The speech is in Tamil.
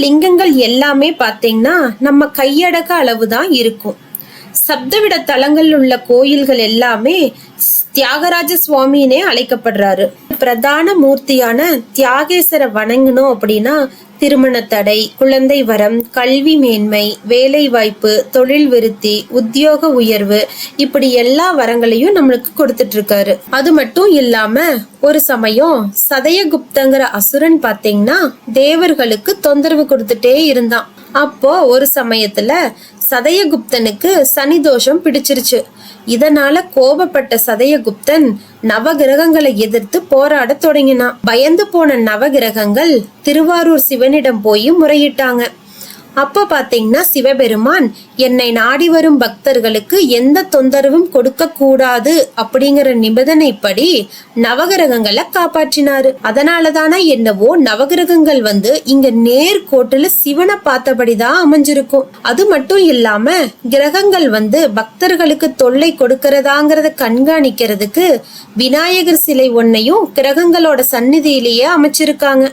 லிங்கங்கள் எல்லாமே பாத்தீங்கன்னா நம்ம கையடக்க அளவு தான் இருக்கும். சப்தவிட தலங்கள் உள்ள கோயில்கள் எல்லாமே தியாகராஜ சுவாமினே அழைக்கப்படுறாரு. பிரதான மூர்த்தியான தியாகேசரை வணங்கணும் அப்படின்னா திருமண தடை, குழந்தை வரம், கல்வி மேன்மை, வேலை வாய்ப்பு, தொழில் விருத்தி, உத்தியோக உயர்வு, இப்படி எல்லா வரங்களையும் நம்மளுக்கு கொடுத்துட்டு இருக்காரு. அது மட்டும் இல்லாம ஒரு சமயம் சதயகுப்தங்கிற அசுரன் பாத்தீங்கன்னா தேவர்களுக்கு தொந்தரவு கொடுத்துட்டே இருந்தான். அப்போ ஒரு சமயத்துல சதயகுப்தனுக்கு சனி தோஷம் பிடிச்சிருச்சு. இதனால கோபப்பட்ட சதயகுப்தன் நவகிரகங்களை எதிர்த்து போராட தொடங்கினான். பயந்து போன நவகிரகங்கள் திருவாரூர் சிவனிடம் போய் முறையிட்டாங்க. அப்ப பாத்தீங்கன்னா சிவபெருமான் என்னை நாடி வரும் பக்தர்களுக்கு எந்த தொந்தரவும் கொடுக்க கூடாது அப்படிங்கிற நிபந்தனைப்படி நவகிரகங்களை காப்பாற்றினாரு. அதனாலதானா என்னவோ நவகிரகங்கள் இங்க நேர்கோட்டுல சிவனை பார்த்தபடிதான் அமைஞ்சிருக்கும். அது மட்டும் இல்லாம கிரகங்கள் பக்தர்களுக்கு தொல்லை கொடுக்கறதாங்கிறத கண்காணிக்கிறதுக்கு விநாயகர் சிலை ஒன்னையும் கிரகங்களோட சந்நிதியிலேயே அமைச்சிருக்காங்க.